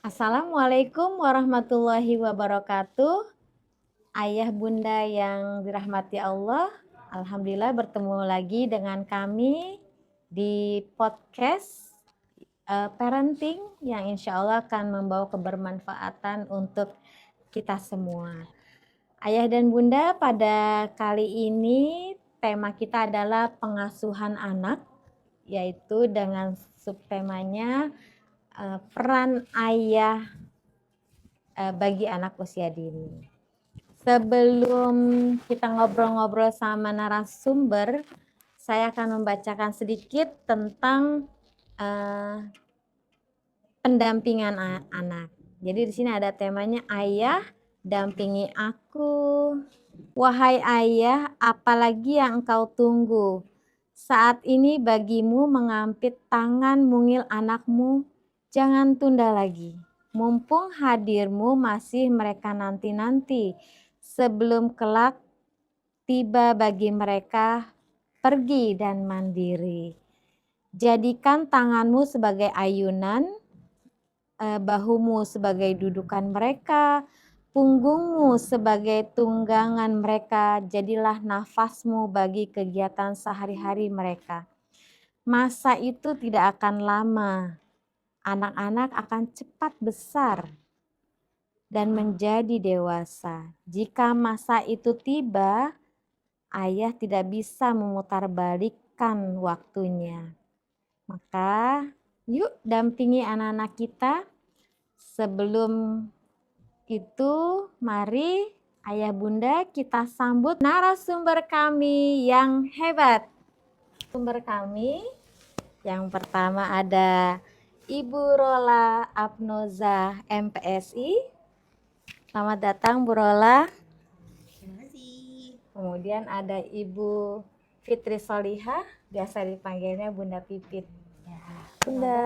Assalamualaikum warahmatullahi wabarakatuh. Ayah bunda yang dirahmati Allah, alhamdulillah bertemu lagi dengan kami di podcast parenting yang insya Allah akan membawa kebermanfaatan untuk kita semua. Ayah dan bunda, pada kali ini tema kita adalah pengasuhan anak, yaitu dengan subtemanya peran ayah bagi anak usia dini. Sebelum kita ngobrol-ngobrol sama narasumber, saya akan membacakan sedikit tentang pendampingan anak. Jadi di sini ada temanya, ayah dampingi aku. Wahai ayah, apalagi yang engkau tunggu? Saat ini bagimu mengampit tangan mungil anakmu, jangan tunda lagi. Mumpung hadirmu masih mereka nanti-nanti, sebelum kelak tiba bagi mereka pergi dan mandiri. Jadikan tanganmu sebagai ayunan, bahumu sebagai dudukan mereka, punggungmu sebagai tunggangan mereka, jadilah nafasmu bagi kegiatan sehari-hari mereka. Masa itu tidak akan lama, anak-anak akan cepat besar dan menjadi dewasa. Jika masa itu tiba, ayah tidak bisa memutarbalikkan waktunya. Maka yuk dampingi anak-anak kita. Sebelum itu, mari ayah bunda kita sambut narasumber kami yang hebat. Sumber kami yang pertama ada Ibu Rola Apnoza MPSI. Selamat datang Bu Rola. Terima kasih. Kemudian ada Ibu Fitri Solihah, biasa dipanggilnya Bunda Pipit. Ya, Bunda,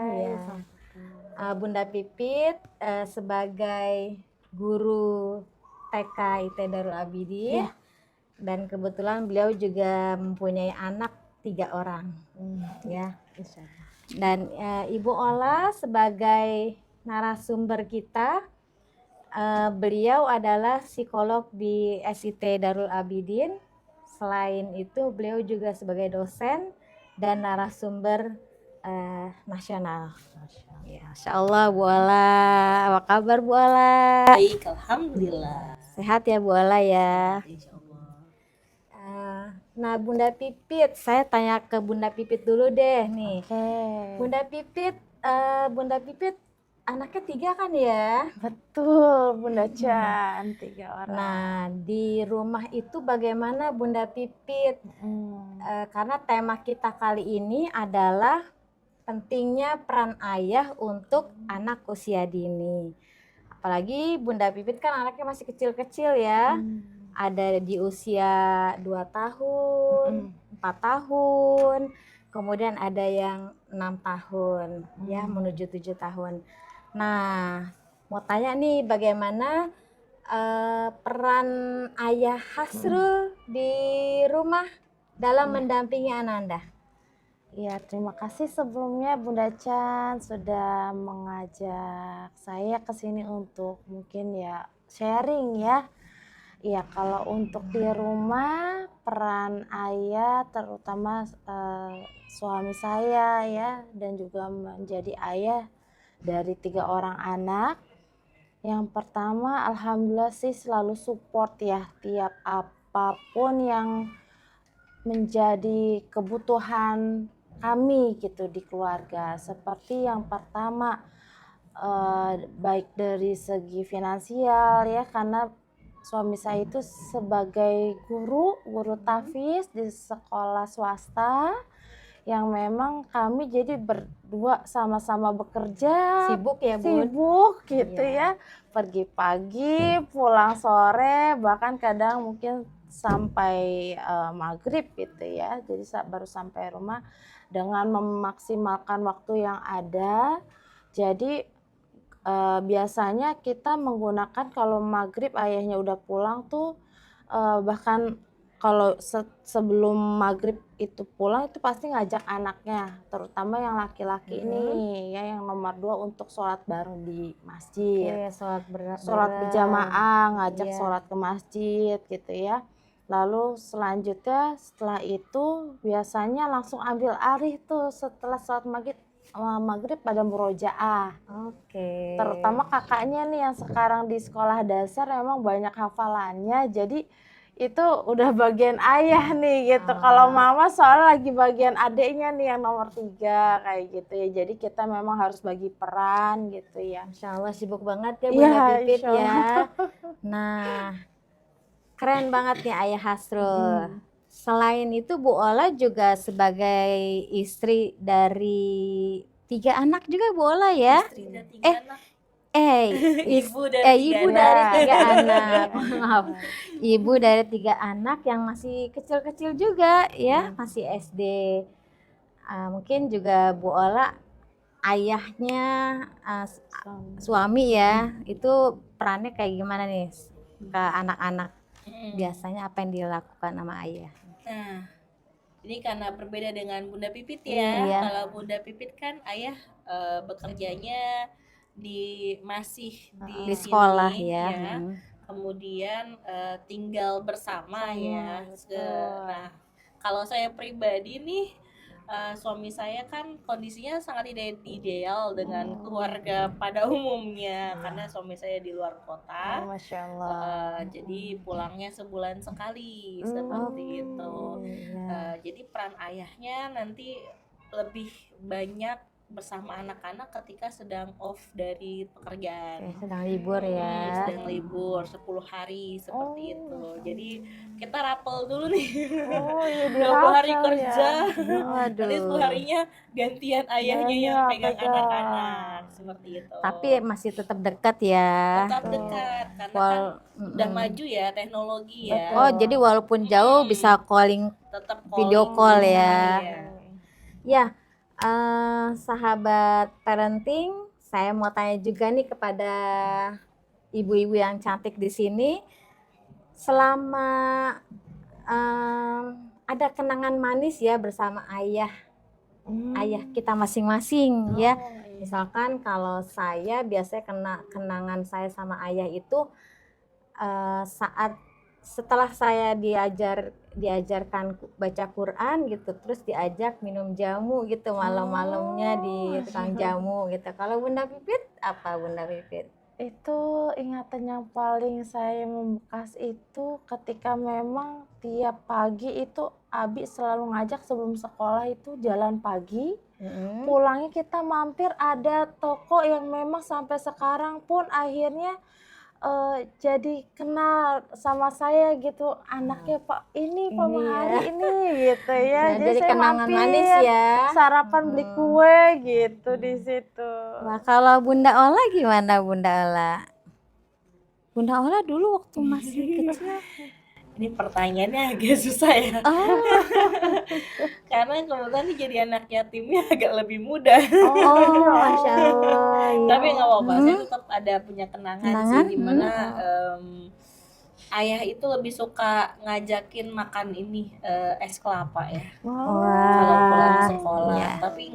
ya. ya. Bunda Pipit sebagai guru TK IT Darul Abidin, Ya. dan kebetulan beliau juga mempunyai anak 3 orang, ya. Dan Ibu Ola sebagai narasumber kita, beliau adalah psikolog di SIT Darul Abidin. Selain itu beliau juga sebagai dosen dan narasumber nasional. Ya, Masya Allah Bu Ola, apa kabar Bu Ola? Baik, alhamdulillah. Sehat ya Bu Ola ya. Insya Allah. Nah Bunda Pipit, saya tanya ke Bunda Pipit dulu deh nih. Bunda Pipit anaknya 3 kan ya? Betul Bunda Chan, 3 orang. Nah di rumah itu bagaimana Bunda Pipit? Karena tema kita kali ini adalah pentingnya peran ayah untuk anak usia dini. Apalagi Bunda Pipit kan anaknya masih kecil-kecil ya. Ada di usia 2 tahun, 4 tahun, kemudian ada yang 6 tahun, ya menuju 7 tahun. Nah, mau tanya nih bagaimana peran ayah Hasrul di rumah dalam mendampingi Ananda? Ya, terima kasih sebelumnya Bunda Chan sudah mengajak saya ke sini untuk mungkin ya sharing ya. Ya, kalau untuk di rumah peran ayah terutama suami saya ya dan juga menjadi ayah dari 3 orang anak. Yang pertama alhamdulillah sih selalu support ya tiap apapun yang menjadi kebutuhan kami gitu di keluarga. Seperti yang pertama baik dari segi finansial ya, karena suami saya itu sebagai guru tahfiz di sekolah swasta yang memang kami jadi berdua sama-sama bekerja, Sibuk ya Bun? sibuk gitu ya, pergi pagi pulang sore, bahkan kadang mungkin sampai maghrib gitu ya. Jadi baru sampai rumah dengan memaksimalkan waktu yang ada. Jadi biasanya kita menggunakan kalau maghrib ayahnya udah pulang tuh bahkan kalau sebelum maghrib itu pulang itu pasti ngajak anaknya, terutama yang laki-laki ini ya, yang nomor 2 untuk sholat bareng di masjid. sholat Sholat berjamaah, ngajak Iya. sholat ke masjid gitu ya. Lalu selanjutnya setelah itu biasanya langsung ambil alih tuh setelah sholat maghrib pada murojaah. Oke. Terutama kakaknya nih yang sekarang di sekolah dasar emang banyak hafalannya, jadi itu udah bagian ayah nih gitu. Kalau mama soalnya lagi bagian adiknya nih yang nomor 3 kayak gitu ya. Jadi kita memang harus bagi peran gitu ya. Masya Allah sibuk banget ya Bunda Iya, Pipit insya Allah. ya. Nah, keren banget nih Ayah Hasrul. Selain itu Bu Ola juga sebagai istri dari 3 anak juga Bu Ola ya. Istri dan 3 anak. Ibu Ibu dari dari 3 anak. Maaf. Ibu dari 3 anak yang masih kecil-kecil juga ya, masih SD. Mungkin juga Bu Ola ayahnya suami ya, itu perannya kayak gimana nih ke anak-anak? Biasanya apa yang dilakukan sama ayah? Nah, ini karena berbeda dengan Bunda Pipit ya. Iya. Kalau Bunda Pipit kan ayah bekerjanya masih Di sekolah sini, ya. Kemudian tinggal bersama ya. betul. Nah, kalau saya pribadi nih, suami saya kan kondisinya sangat tidak ideal dengan keluarga pada umumnya karena suami saya di luar kota. Masya Allah. Jadi pulangnya sebulan sekali seperti itu. Jadi peran ayahnya nanti lebih banyak bersama anak-anak ketika sedang off dari pekerjaan. Sedang libur ya. Sedang libur 10 hari seperti itu. Jadi kita rapel dulu nih. Iya, 20 hari dirapel kerja. Waduh. Nanti 10 harinya gantian ayahnya yang pegang anak-anak seperti itu. Tapi masih tetap dekat ya. Tetap dekat karena kan udah maju ya teknologi ya. Oh, jadi walaupun jauh bisa calling, Tetap video calling call bisa, ya. iya. Ya, sahabat parenting, saya mau tanya juga nih kepada ibu-ibu yang cantik di sini. Selama ada kenangan manis ya bersama ayah kita masing-masing ya. Misalkan kalau saya biasanya kenangan saya sama ayah itu saat setelah saya diajarkan baca Quran gitu, terus diajak minum jamu gitu malam-malamnya di tukang jamu gitu. Kalau Bunda Pipit apa Bunda Pipit? Itu ingatan yang paling saya membekas itu ketika memang tiap pagi itu Abi selalu ngajak sebelum sekolah itu jalan pagi. Pulangnya kita mampir ada toko yang memang sampai sekarang pun akhirnya jadi kenal sama saya gitu, anaknya Pak ini Pak Mahari ini gitu ya. Nah, jadi saya kenangan mampir, manis ya. sarapan beli kue gitu di situ. Wah, kalau Bunda Ola gimana Bunda Ola? Bunda Ola dulu waktu masih kecil. Ini pertanyaannya agak susah ya. Karena kebetulan ini jadi anak yatimnya agak lebih mudah. Masya Allah. Tapi nggak apa-apa, saya tetap ada punya kenangan sih dimana ayah itu lebih suka ngajakin makan ini es kelapa ya. Kalau pulang sekolah, tapi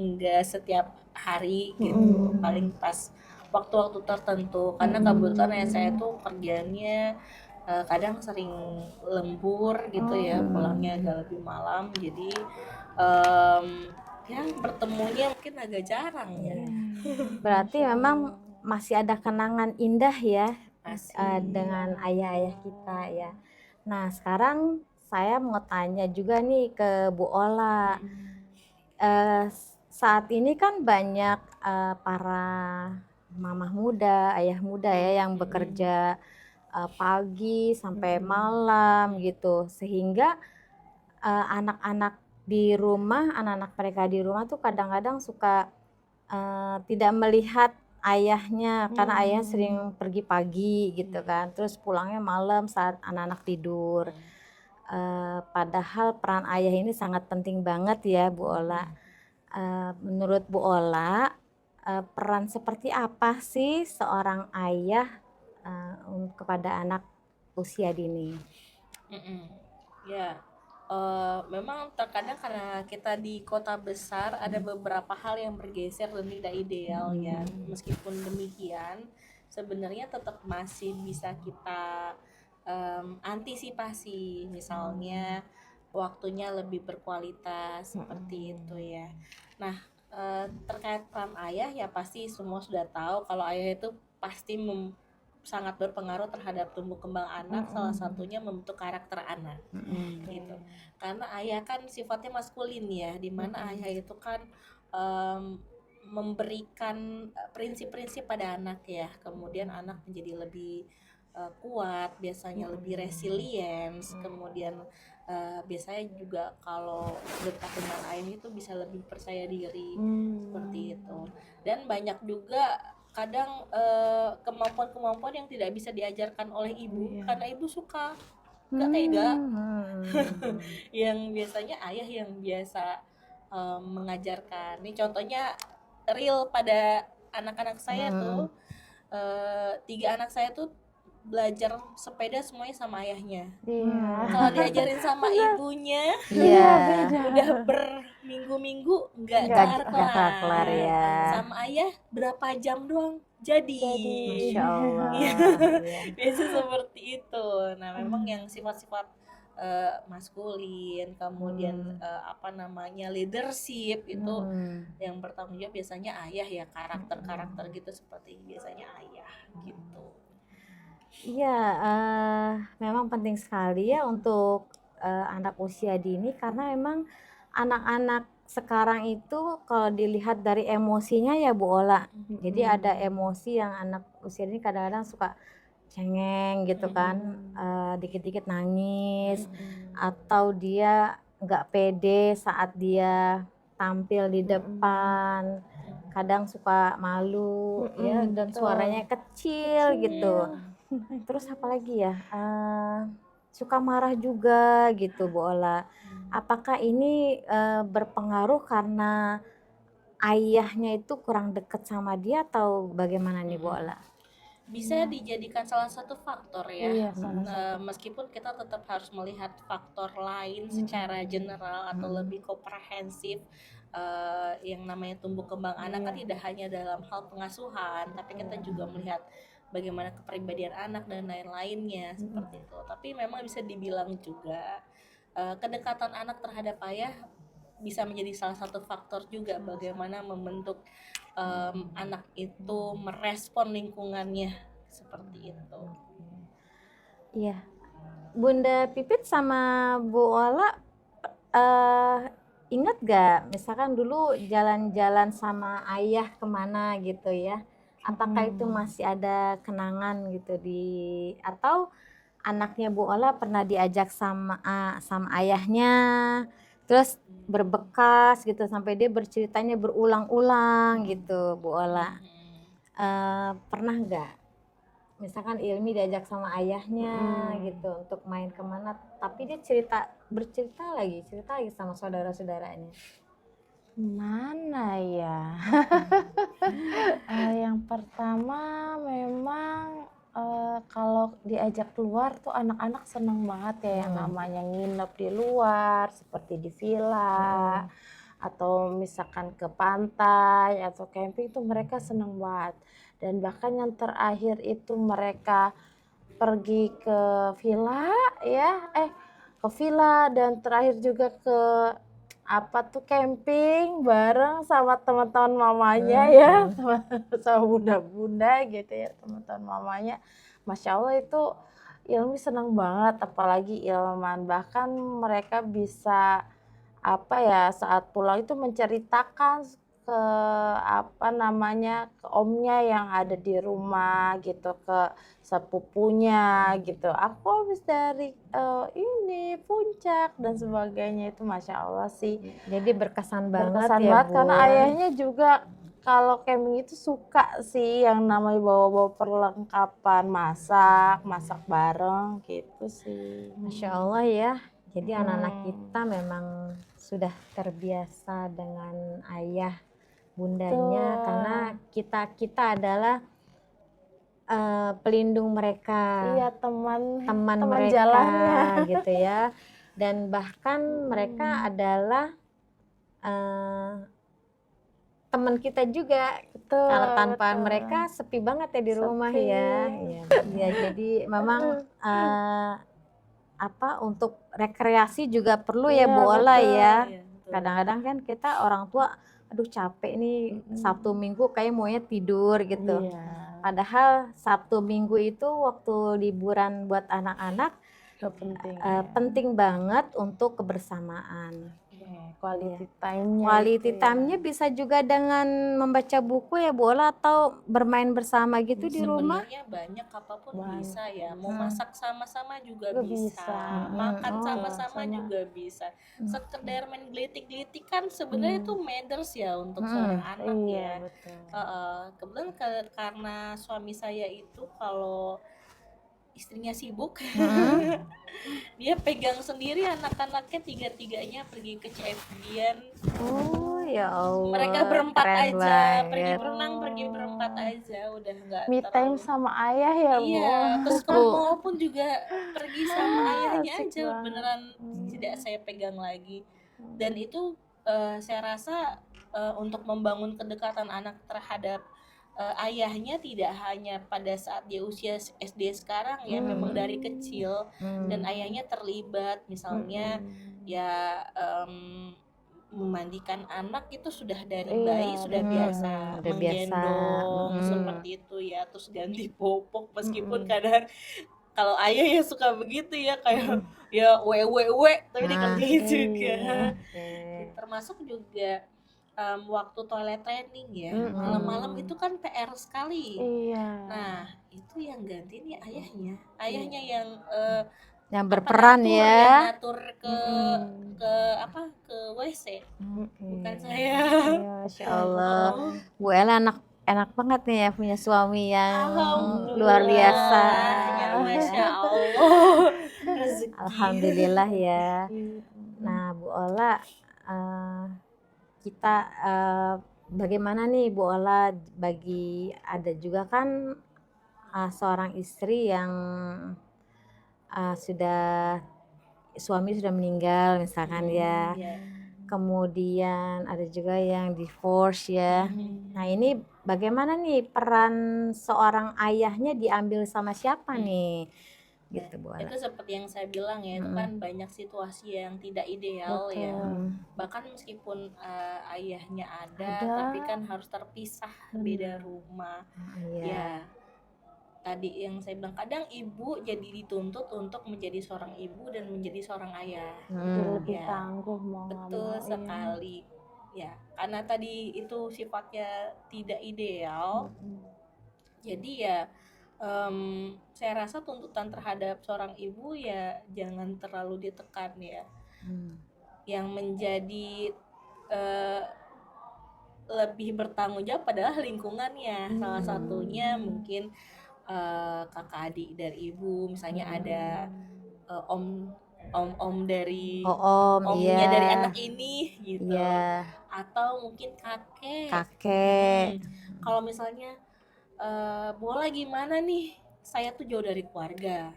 nggak setiap hari gitu. Paling pas waktu-waktu tertentu karena kebetulan ya saya tuh kerjanya kadang sering lembur gitu ya, pulangnya agak lebih malam, jadi ya bertemunya mungkin agak jarang ya. Berarti memang masih ada kenangan indah ya dengan ayah-ayah kita ya. Nah, sekarang saya mau tanya juga nih ke Bu Ola. Saat ini kan banyak para mamah muda, ayah muda ya yang bekerja pagi sampai malam gitu, sehingga anak-anak di rumah, anak-anak mereka di rumah tuh kadang-kadang suka tidak melihat ayahnya karena ayah sering pergi pagi gitu kan, terus pulangnya malam saat anak-anak tidur. Padahal peran ayah ini sangat penting banget ya Bu Ola. Menurut Bu Ola, peran seperti apa sih seorang ayah kepada anak usia dini? Mm-mm. Ya, memang terkadang karena kita di kota besar ada beberapa hal yang bergeser dan tidak ideal ya. Meskipun demikian, sebenarnya tetap masih bisa kita antisipasi, misalnya waktunya lebih berkualitas seperti itu ya. Nah, terkait peran ayah ya pasti semua sudah tahu kalau ayah itu pasti sangat berpengaruh terhadap tumbuh kembang anak, salah satunya membentuk karakter anak gitu. Karena ayah kan sifatnya maskulin ya, dimana ayah itu kan em, memberikan prinsip-prinsip pada anak ya, kemudian anak menjadi lebih kuat, biasanya lebih resilience, kemudian biasanya juga kalau dekat dengan ayah itu bisa lebih percaya diri seperti itu. Dan banyak juga kadang kemampuan-kemampuan yang tidak bisa diajarkan oleh ibu karena ibu suka nggak tega, yang biasanya ayah yang biasa mengajarkan. Ini contohnya real pada anak-anak saya tuh, 3 anak saya tuh belajar sepeda semuanya sama ayahnya. Iya. Kalau diajarin sama ibunya Iya. udah berminggu-minggu nggak Nggak kelar-kelar. kelar ya. Sama ayah berapa jam doang jadi. Masya Allah. Iya. Iya. Biasa seperti itu. Nah, memang yang sifat-sifat maskulin, kemudian apa namanya leadership itu yang bertanggung jawab biasanya ayah ya, karakter-karakter gitu seperti biasanya ayah gitu. Iya, memang penting sekali ya untuk anak usia dini karena memang anak-anak sekarang itu kalau dilihat dari emosinya ya Bu Ola. Jadi ada emosi yang anak usia dini kadang-kadang suka cengeng gitu kan, dikit-dikit nangis atau dia nggak pede saat dia tampil di depan, kadang suka malu ya dan Betul. suaranya kecil gitu. Terus apalagi ya, suka marah juga gitu Bu Ola. Apakah ini berpengaruh karena ayahnya itu kurang dekat sama dia atau bagaimana nih Bu Ola? Bisa dijadikan salah satu faktor ya. Iya, salah satu. Meskipun kita tetap harus melihat faktor lain secara general atau lebih komprehensif. Yang namanya tumbuh kembang anak kan tidak hanya dalam hal pengasuhan, tapi kita juga melihat bagaimana kepribadian anak dan lain-lainnya seperti itu. Tapi memang bisa dibilang juga kedekatan anak terhadap ayah bisa menjadi salah satu faktor juga bagaimana membentuk anak itu merespon lingkungannya seperti itu. Iya. Bunda Pipit sama Bu Ola ingat gak misalkan dulu jalan-jalan sama ayah kemana gitu ya? Apakah itu masih ada kenangan gitu atau anaknya Bu Ola pernah diajak sama ayahnya terus berbekas gitu sampai dia berceritanya berulang-ulang gitu Bu Ola. Pernah nggak misalkan Ilmi diajak sama ayahnya gitu untuk main kemana tapi dia bercerita lagi sama saudara-saudaranya. Mana ya? Yang pertama memang kalau diajak keluar tuh anak-anak seneng banget ya yang namanya nginep di luar seperti di villa atau misalkan ke pantai atau camping tuh mereka seneng banget. Dan bahkan yang terakhir itu mereka pergi ke villa ya, ke villa dan terakhir juga ke apa tuh camping bareng sama teman-teman mamanya ya, sama bunda-bunda gitu ya, teman-teman mamanya. Masya Allah itu Ilmi senang banget, apalagi Ilman. Bahkan mereka bisa apa ya saat pulang itu menceritakan ke apa namanya ke omnya yang ada di rumah gitu, ke sepupunya gitu. Aku habis dari ini puncak dan sebagainya itu masya Allah sih. Jadi berkesan banget Berkesan ya banget Bu. karena ayahnya juga kalau camping itu suka sih yang namanya bawa-bawa perlengkapan masak bareng gitu sih. Masya Allah ya. Jadi anak-anak kita memang sudah terbiasa dengan ayah bundanya Betul. karena kita adalah pelindung mereka, Iya, teman teman teman mereka jalannya. gitu ya. Dan bahkan mereka adalah eh, teman kita juga. Betul, Kalau tanpa betul. mereka sepi banget ya di rumah Sepi. ya. Ya, jadi memang untuk rekreasi juga perlu ya Iya, Bu Ola betul. ya. Iya, betul. Kadang-kadang kan kita orang tua, aduh capek nih Sabtu Minggu kayak maunya tidur gitu. Iya, Padahal Sabtu Minggu itu waktu liburan buat anak-anak itu penting ya. penting banget untuk kebersamaan. Oke, quality time-nya Quality itu ya. time-nya bisa juga dengan membaca buku ya Bu Ola, atau bermain bersama gitu di rumah. Sebenarnya banyak apapun Banyak bisa ya. Mau masak sama-sama juga Juga bisa. bisa. Makan Oh. sama-sama juga bisa. Sekedar main gelitik-gelitik kan sebenarnya itu matters ya untuk seorang anak Iya, ya. betul. Kebetulan karena suami saya itu kalau istrinya sibuk, dia pegang sendiri anak-anaknya, tiga-tiganya pergi ke CFD-an. Oh ya Allah. Mereka berempat keren aja, banget. pergi berenang, pergi berempat aja, udah nggak Me time sama ayah ya, Bu. Iya, terus ke mall pun juga pergi sama ayahnya Asik aja, banget. beneran tidak saya pegang lagi. Dan itu saya rasa untuk membangun kedekatan anak terhadap ayahnya tidak hanya pada saat dia usia SD sekarang ya, memang dari kecil dan ayahnya terlibat, misalnya ya memandikan anak itu sudah dari bayi sudah biasa, udah biasa. menggendong seperti itu ya, terus ganti popok meskipun kadang kalau ayah ya suka begitu ya, kayak ya tapi dikerjain juga. Termasuk juga waktu toilet training ya, malam-malam itu kan PR sekali. Iya. Nah itu yang gantiin ya ayahnya yang berperan ngatur ke WC, bukan saya. Masya Allah. Bu Ella enak banget nih ya punya suami yang luar biasa. Ya, Masya Allah. Rezeki. Alhamdulillah ya. Nah Bu Ola, kita bagaimana nih Bu Ola, ada juga kan seorang istri yang suami sudah meninggal misalkan ya. Kemudian ada juga yang divorce ya. Nah ini bagaimana nih peran seorang ayahnya diambil sama siapa nih? Gitu Bu Ola. Itu seperti yang saya bilang ya, itu kan banyak situasi yang tidak ideal. Betul. Ya. Bahkan meskipun ayahnya ada, tapi kan harus terpisah, beda rumah. Ya. Tadi yang saya bilang, kadang ibu jadi dituntut untuk menjadi seorang ibu dan menjadi seorang ayah. Lebih tangguh mau. Betul sekali. Ya, karena tadi itu sifatnya tidak ideal. Jadi ya saya rasa tuntutan terhadap seorang ibu ya jangan terlalu ditekan ya. Yang menjadi lebih bertanggung jawab adalah lingkungannya. Salah satunya mungkin kakak adik dari ibu, misalnya ada om dari omnya dari anak ini gitu, atau mungkin kakek. Kalau misalnya bola gimana nih, saya tuh jauh dari keluarga,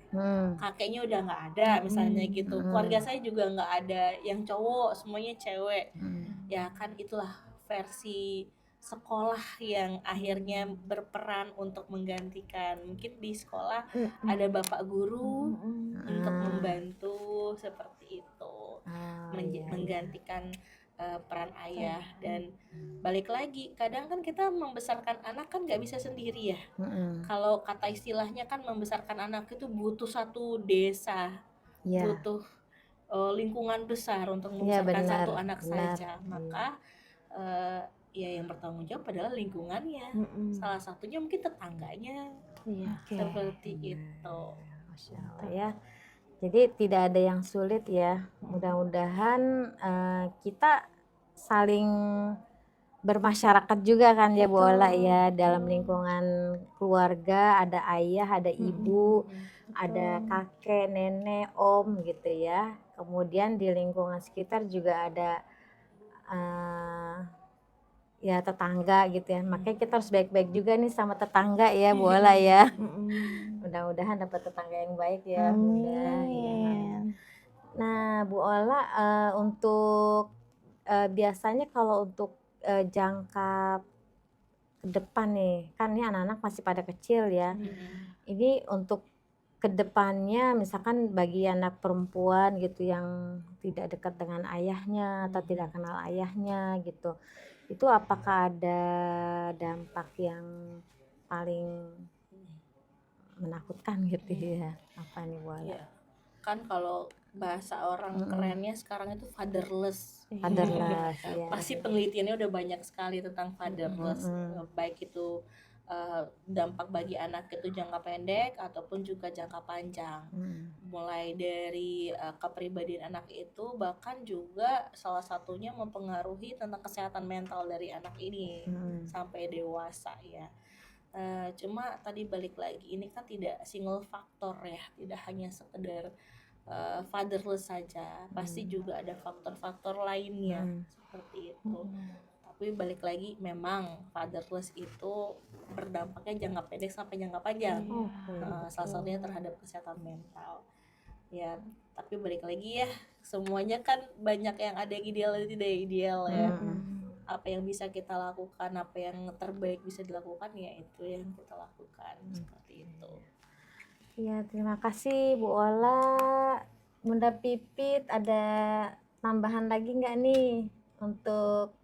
kakeknya udah nggak ada misalnya gitu, keluarga saya juga nggak ada yang cowok, semuanya cewek. Ya kan itulah versi sekolah yang akhirnya berperan untuk menggantikan. Mungkin di sekolah ada bapak guru untuk membantu seperti itu, menggantikan peran ayah. Dan balik lagi, kadang kan kita membesarkan anak kan nggak bisa sendiri ya. Kalau kata istilahnya kan membesarkan anak itu butuh satu desa, butuh lingkungan besar untuk membesarkan satu anak saja. Maka ya yang bertanggung jawab adalah lingkungannya. Salah satunya mungkin tetangganya. Seperti itu. Masya Allah ya. Jadi tidak ada yang sulit ya. Mudah-mudahan kita saling bermasyarakat juga kan ya Bu Ola ya, dalam lingkungan keluarga, ada ayah, ada ibu, ada kakek, nenek, om gitu ya. Kemudian di lingkungan sekitar juga ada ya tetangga gitu ya. Makanya kita harus baik-baik juga nih sama tetangga ya Bu Ola ya. Mudah-mudahan dapat tetangga yang baik ya Bunda. Ya. Amin. Nah Bu Ola untuk biasanya kalau untuk jangka ke depan nih, kan ini anak-anak masih pada kecil ya. Ini untuk kedepannya misalkan bagi anak perempuan gitu yang tidak dekat dengan ayahnya atau tidak kenal ayahnya gitu, itu apakah ada dampak yang paling menakutkan gitu ya, apa nih Bu Ola? Ya, kan kalau bahasa orang kerennya sekarang itu fatherless. Fatherless ya. Pasti penelitiannya udah banyak sekali tentang fatherless, baik itu dampak bagi anak itu jangka pendek ataupun juga jangka panjang. Mulai dari kepribadian anak itu, bahkan juga salah satunya mempengaruhi tentang kesehatan mental dari anak ini sampai dewasa ya. Cuma tadi balik lagi, ini kan tidak single faktor ya, tidak hanya sekedar fatherless saja, pasti juga ada faktor-faktor lainnya seperti itu. Tapi balik lagi, memang fatherless itu berdampaknya jangka pendek sampai jangka panjang. Salah satunya terhadap kesehatan mental. Ya, tapi balik lagi ya, semuanya kan banyak yang ada yang ideal dan tidak ideal ya. Apa yang bisa kita lakukan, apa yang terbaik bisa dilakukan, ya itu yang kita lakukan, seperti itu. Ya, terima kasih Bu Ola. Bunda Pipit ada tambahan lagi nggak nih untuk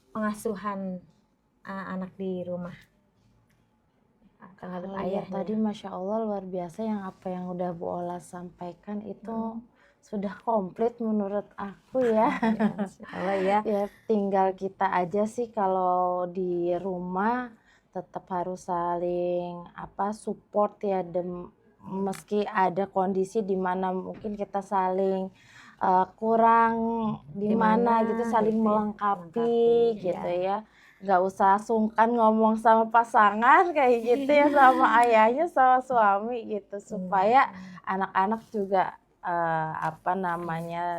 pengasuhan anak di rumah terhadap ayahnya? Tadi Masya Allah luar biasa yang apa yang udah Bu Ola sampaikan itu sudah komplit menurut aku ya. Allah ya. Ya tinggal kita aja sih kalau di rumah tetap harus saling support ya, meski ada kondisi di mana mungkin kita saling kurang di mana gitu, saling gitu ya, melengkapi gitu ya. Nggak usah sungkan ngomong sama pasangan kayak gitu ya, sama ayahnya, sama suami gitu, supaya anak-anak juga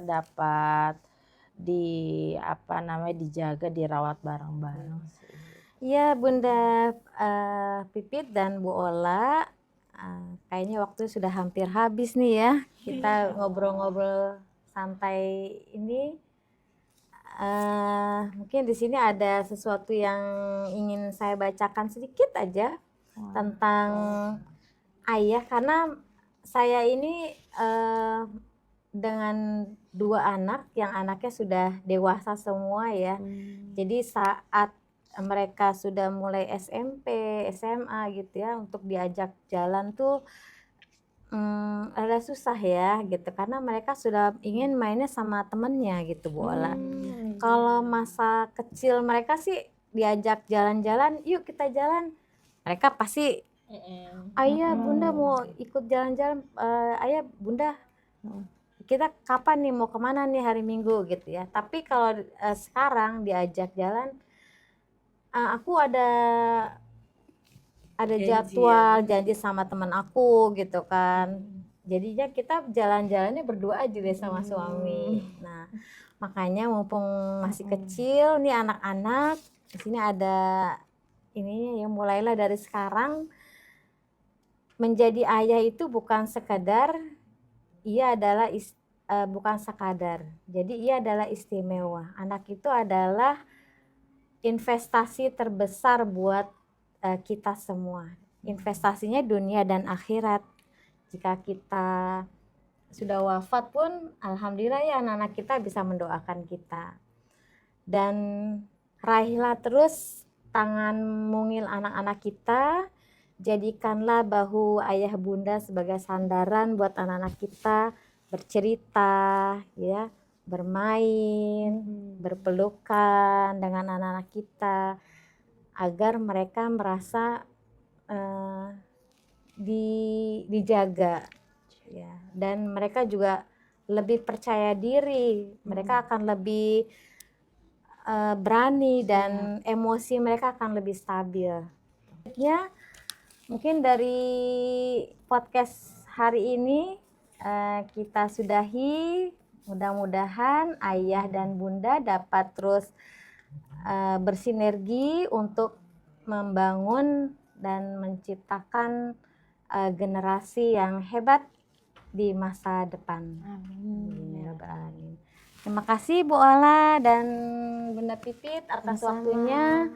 dapat dijaga, dirawat bareng-bareng sih. Iya Bunda Pipit dan Bu Ola, kayaknya waktu sudah hampir habis nih ya. Kita ngobrol-ngobrol santai ini. Mungkin di sini ada sesuatu yang ingin saya bacakan sedikit aja tentang ayah, karena saya ini dengan 2 anak yang anaknya sudah dewasa semua ya. Jadi saat mereka sudah mulai SMP, SMA gitu ya, untuk diajak jalan tuh agak susah ya gitu, karena mereka sudah ingin mainnya sama temennya gitu Bu Ola. Kalau masa kecil mereka sih diajak jalan-jalan, yuk kita jalan, mereka pasti ayah Bunda mau ikut jalan-jalan, ayah Bunda kita kapan nih mau kemana nih hari Minggu gitu ya. Tapi kalau sekarang diajak jalan, aku ada jadwal janji sama teman aku gitu kan. Jadinya kita jalan-jalannya berdua aja deh sama suami. Nah, makanya mumpung masih kecil nih anak-anak, di sini ada ininya ya, mulailah dari sekarang menjadi ayah itu bukan sekadar, bukan sekadar. Jadi ia adalah istimewa. Anak itu adalah investasi terbesar buat kita semua. Investasinya dunia dan akhirat. Jika kita sudah wafat pun alhamdulillah ya anak-anak kita bisa mendoakan kita. Dan raihlah terus tangan mungil anak-anak kita, jadikanlah bahu ayah bunda sebagai sandaran buat anak-anak kita bercerita ya, bermain, berpelukan dengan anak-anak kita, agar mereka merasa dijaga ya, dan mereka juga lebih percaya diri, mereka akan lebih berani dan emosi mereka akan lebih stabil. Ya, mungkin dari podcast hari ini kita sudahi. Mudah-mudahan ayah dan bunda dapat terus bersinergi untuk membangun dan menciptakan generasi yang hebat di masa depan. Amin. Ya Rabbal Alamin. Terima kasih Bu Ola dan Bunda Pipit atas Sama-sama. waktunya.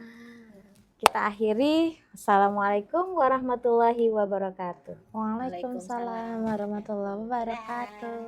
Kita akhiri. Assalamualaikum warahmatullahi wabarakatuh. Waalaikumsalam warahmatullahi wabarakatuh.